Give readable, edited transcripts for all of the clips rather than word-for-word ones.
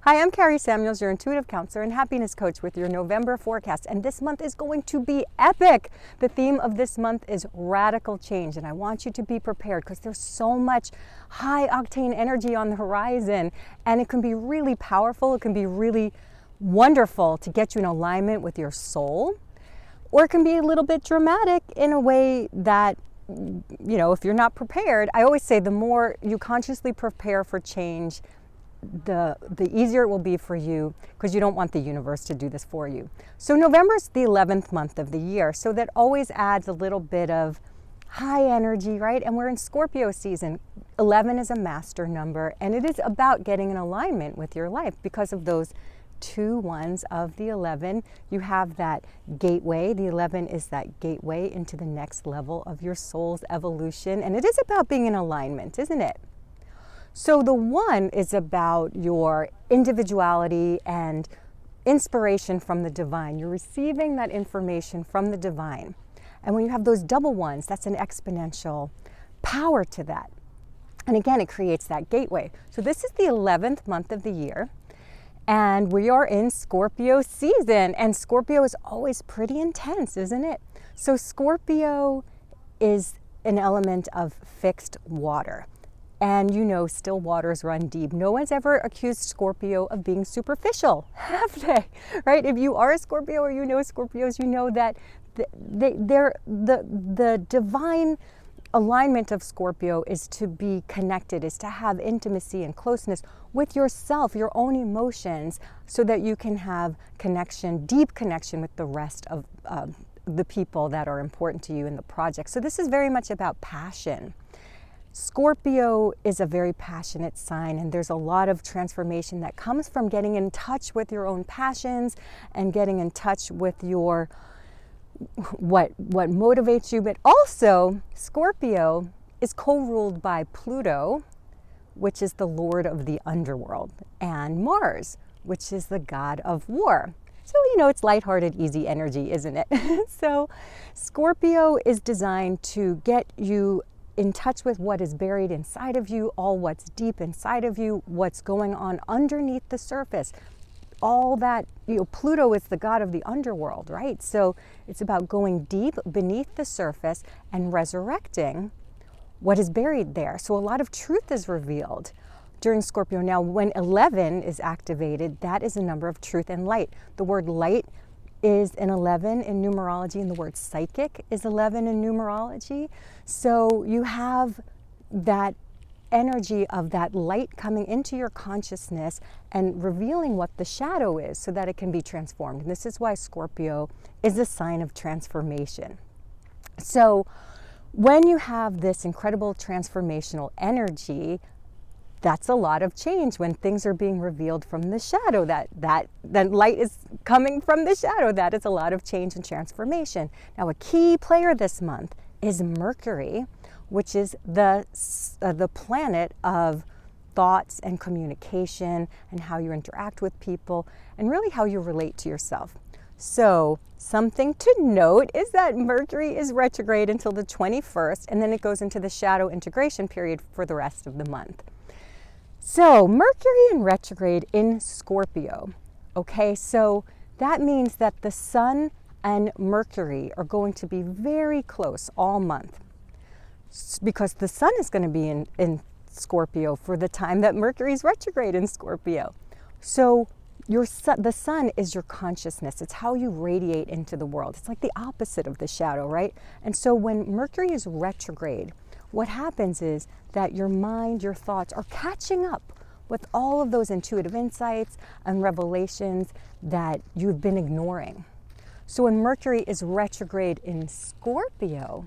Hi, I'm Kari Samuels, your intuitive counselor and happiness coach with your November forecast. And this month is going to be epic. The theme of this month is radical change. And I want you to be prepared because there's so much high octane energy on the horizon. And it can be really powerful. It can be really wonderful to get you in alignment with your soul. Or it can be a little bit dramatic in a way that, if you're not prepared, I always say the more you consciously prepare for change, the easier it will be for you, because you don't want the universe to do this for you. So November is the 11th month of the year, so that always adds a little bit of high energy, right? And we're in Scorpio season. 11 is a master number, and it is about getting in alignment with your life because of those two ones of the 11. You have that gateway. The 11 is that gateway into the next level of your soul's evolution, and it is about being in alignment, isn't it? So the 1 is about your individuality and inspiration from the divine. You're receiving that information from the divine. And when you have those double ones, that's an exponential power to that. And again, it creates that gateway. So this is the 11th month of the year, and we are in Scorpio season. And Scorpio is always pretty intense, isn't it? So Scorpio is an element of fixed water. And still waters run deep. No one's ever accused Scorpio of being superficial, have they? Right? If you are a Scorpio or Scorpios, you know that the divine alignment of Scorpio is to be connected, is to have intimacy and closeness with yourself, your own emotions, so that you can have connection, deep connection with the rest of the people that are important to you in the project. So this is very much about passion. Scorpio is a very passionate sign, and there's a lot of transformation that comes from getting in touch with your own passions and getting in touch with your what motivates you. But also, Scorpio is co-ruled by Pluto, which is the lord of the underworld, and Mars, which is the god of war. So, it's lighthearted, easy energy, isn't it? So Scorpio is designed to get you in touch with what is buried inside of you, all what's deep inside of you, what's going on underneath the surface. All that, Pluto is the god of the underworld, right? So it's about going deep beneath the surface and resurrecting what is buried there. So a lot of truth is revealed during Scorpio. Now, when 11 is activated, that is a number of truth and light. The word light is an 11 in numerology, and the word psychic is 11 in numerology. So you have that energy of that light coming into your consciousness and revealing what the shadow is so that it can be transformed. And this is why Scorpio is a sign of transformation. So when you have this incredible transformational energy, that's a lot of change when things are being revealed from the shadow. That light is coming from the shadow. That is a lot of change and transformation. Now, a key player this month is Mercury, which is the planet of thoughts and communication and how you interact with people and really how you relate to yourself. So something to note is that Mercury is retrograde until the 21st, and then it goes into the shadow integration period for the rest of the month. So Mercury in retrograde in Scorpio, okay, so that means that the Sun and Mercury are going to be very close all month, because the Sun is going to be in Scorpio for the time that Mercury is retrograde in Scorpio. So the Sun is your consciousness. It's how you radiate into the world. It's like the opposite of the shadow, right? And so when Mercury is retrograde, what happens is that your mind, your thoughts are catching up with all of those intuitive insights and revelations that you've been ignoring. So when Mercury is retrograde in Scorpio,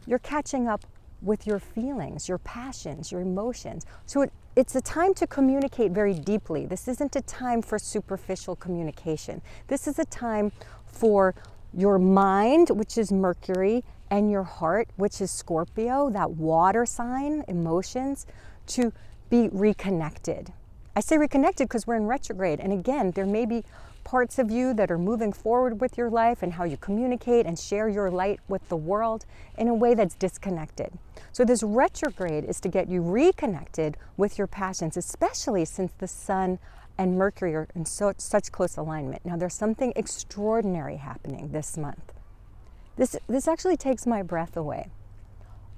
you're catching up with your feelings, your passions, your emotions. So it's a time to communicate very deeply. This isn't a time for superficial communication. This is a time for your mind, which is Mercury, and your heart, which is Scorpio, that water sign, emotions, to be reconnected. I say reconnected because we're in retrograde. And again, there may be parts of you that are moving forward with your life and how you communicate and share your light with the world in a way that's disconnected. So this retrograde is to get you reconnected with your passions, especially since the Sun and Mercury are in such close alignment. Now there's something extraordinary happening this month. This actually takes my breath away.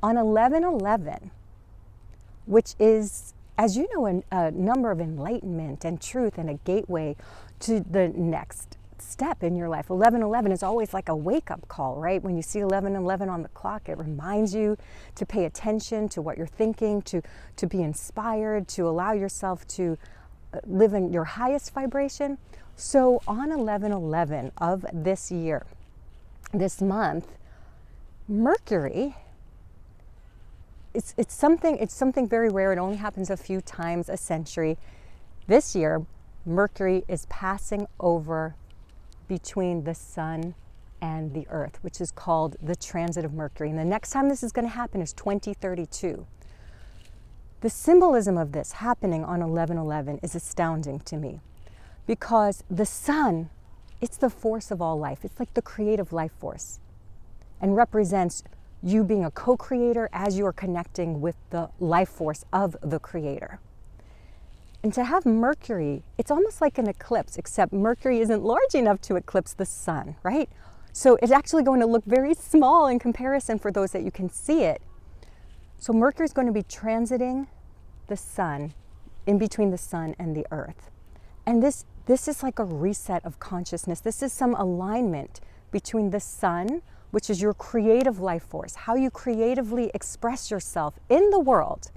On 11/11, which is, as you know, a number of enlightenment and truth and a gateway to the next step in your life. 11/11 is always like a wake-up call, right? When you see 11/11 on the clock, it reminds you to pay attention to what you're thinking, to be inspired, to allow yourself to live in your highest vibration. So on 11/11 of this year, this month, Mercury, it's something very rare. It only happens a few times a century. This year, Mercury is passing over between the Sun and the Earth, which is called the transit of Mercury. And the next time this is going to happen is 2032. The symbolism of this happening on 11/11 is astounding to me, because the Sun, it's the force of all life. It's like the creative life force, and represents you being a co-creator as you are connecting with the life force of the creator. And to have Mercury, it's almost like an eclipse, except Mercury isn't large enough to eclipse the Sun, right? So it's actually going to look very small in comparison for those that you can see it. So Mercury is going to be transiting the Sun, in between the Sun and the Earth. And this is like a reset of consciousness. This is some alignment between the Sun, which is your creative life force, how you creatively express yourself in the world,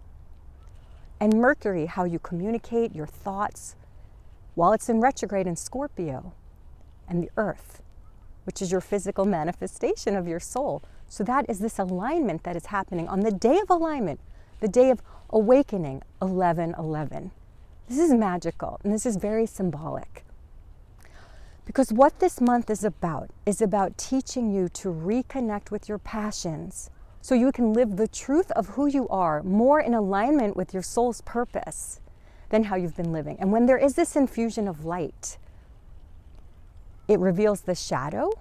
and Mercury, how you communicate your thoughts while it's in retrograde in Scorpio, and the Earth, which is your physical manifestation of your soul. So that is this alignment that is happening on the day of alignment, the day of awakening, 11/11. This is magical, and this is very symbolic. Because what this month is about teaching you to reconnect with your passions so you can live the truth of who you are more in alignment with your soul's purpose than how you've been living. And when there is this infusion of light, it reveals the shadow,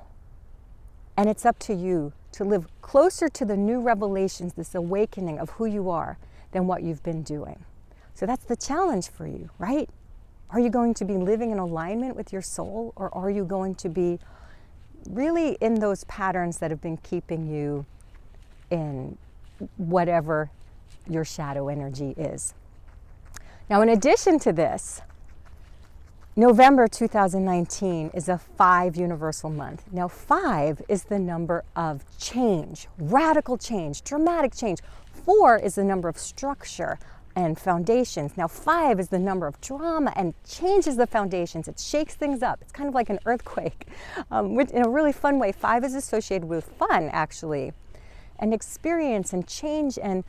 and it's up to you to live closer to the new revelations, this awakening of who you are, than what you've been doing. So that's the challenge for you, right? Are you going to be living in alignment with your soul, or are you going to be really in those patterns that have been keeping you in whatever your shadow energy is? Now, in addition to this, November 2019 is a 5 universal month. Now, 5 is the number of change, radical change, dramatic change. 4 is the number of structure and foundations. Now 5 is the number of drama and changes the foundations. It shakes things up. It's kind of like an earthquake, in a really fun way. 5 is associated with fun, actually, and experience and change and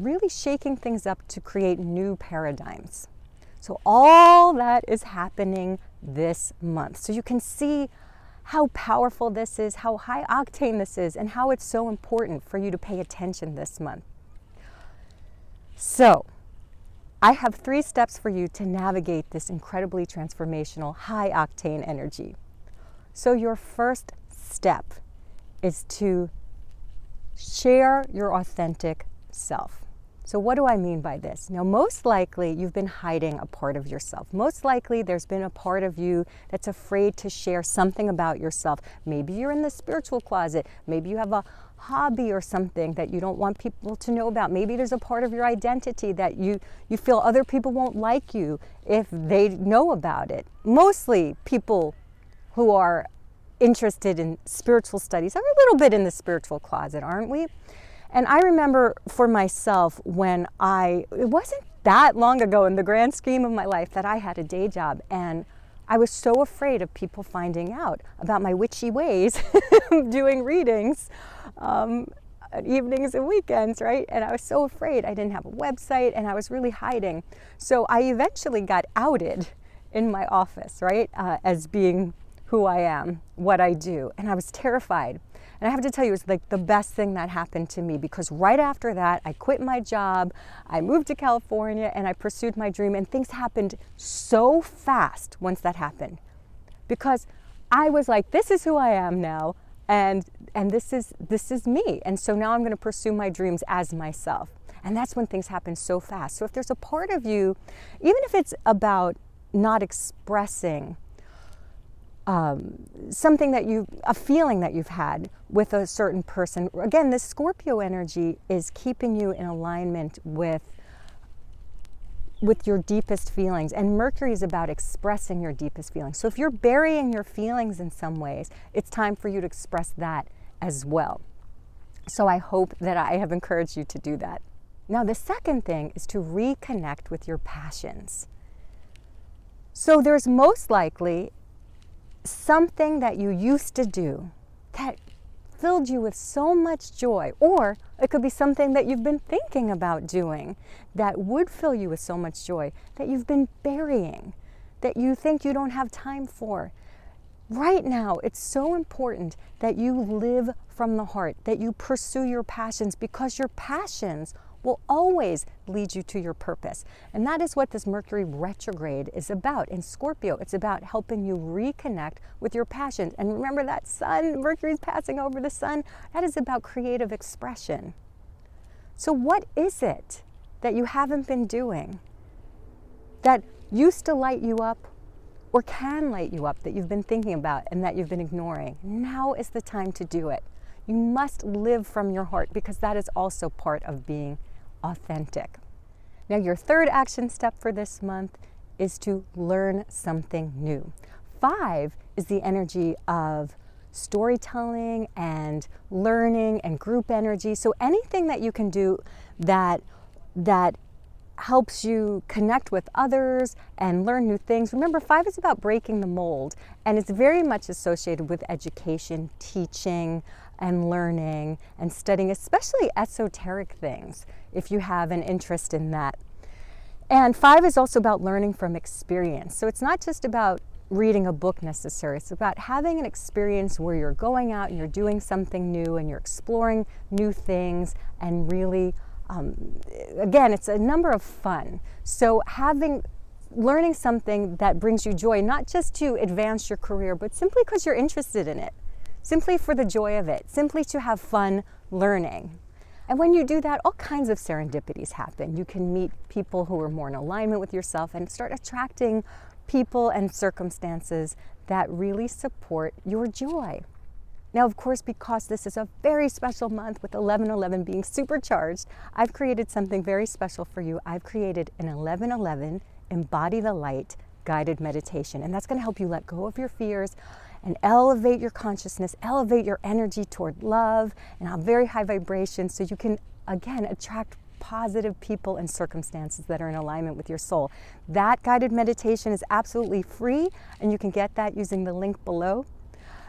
really shaking things up to create new paradigms. So all that is happening this month. So you can see how powerful this is, how high octane this is, and how it's so important for you to pay attention this month. So, I have 3 steps for you to navigate this incredibly transformational, high-octane energy. So your first step is to share your authentic self. So what do I mean by this? Now, most likely you've been hiding a part of yourself. Most likely there's been a part of you that's afraid to share something about yourself. Maybe you're in the spiritual closet. Maybe you have a hobby or something that you don't want people to know about. Maybe there's a part of your identity that you feel other people won't like you if they know about it. Mostly people who are interested in spiritual studies are a little bit in the spiritual closet, aren't we? And I remember for myself when it wasn't that long ago in the grand scheme of my life that I had a day job, and I was so afraid of people finding out about my witchy ways doing readings evenings and weekends, right? And I was so afraid. I didn't have a website and I was really hiding. So I eventually got outed in my office, right? As being who I am, what I do. And I was terrified. And I have to tell you, it was like the best thing that happened to me, because right after that, I quit my job, I moved to California, and I pursued my dream, and things happened so fast once that happened. because I was like, this is who I am now, and this is me. And so now I'm going to pursue my dreams as myself. And that's when things happen so fast. So if there's a part of you, even if it's about not expressing something that a feeling that you've had with a certain person, again, this Scorpio energy is keeping you in alignment with your deepest feelings. And Mercury is about expressing your deepest feelings. So if you're burying your feelings in some ways, it's time for you to express that as well. So I hope that I have encouraged you to do that. Now, the second thing is to reconnect with your passions. So there's most likely something that you used to do that filled you with so much joy, or it could be something that you've been thinking about doing that would fill you with so much joy that you've been burying, that you think you don't have time for. Right now, it's so important that you live from the heart, that you pursue your passions, because your passions will always lead you to your purpose. And that is what this Mercury retrograde is about in Scorpio. It's about helping you reconnect with your passions. And remember that sun, Mercury's passing over the sun, that is about creative expression. So what is it that you haven't been doing that used to light you up or can light you up, that you've been thinking about and that you've been ignoring? Now is the time to do it. You must live from your heart, because that is also part of being authentic. Now, your third action step for this month is to learn something new. 5 is the energy of storytelling and learning and group energy. So anything that you can do that helps you connect with others and learn new things. Remember, 5 is about breaking the mold, and it's very much associated with education, teaching, and learning and studying, especially esoteric things, if you have an interest in that. And 5 is also about learning from experience. So it's not just about reading a book necessarily. It's about having an experience where you're going out and you're doing something new and you're exploring new things, and really, again, it's a number of fun. So learning something that brings you joy, not just to advance your career, but simply because you're interested in it. Simply for the joy of it, simply to have fun learning. And when you do that, all kinds of serendipities happen. You can meet people who are more in alignment with yourself and start attracting people and circumstances that really support your joy. Now, of course, because this is a very special month with 1111 being supercharged, I've created something very special for you. I've created an 1111 Embody the Light guided meditation, and that's going to help you let go of your fears and elevate your consciousness, elevate your energy toward love and a very high vibration, so you can, again, attract positive people and circumstances that are in alignment with your soul. That guided meditation is absolutely free, and you can get that using the link below.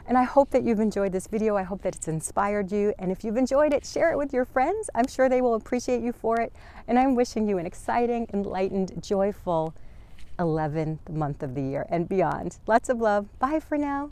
And I hope that you've enjoyed this video. I hope that it's inspired you. And if you've enjoyed it, share it with your friends. I'm sure they will appreciate you for it. And I'm wishing you an exciting, enlightened, joyful 11th month of the year and beyond. Lots of love. Bye for now.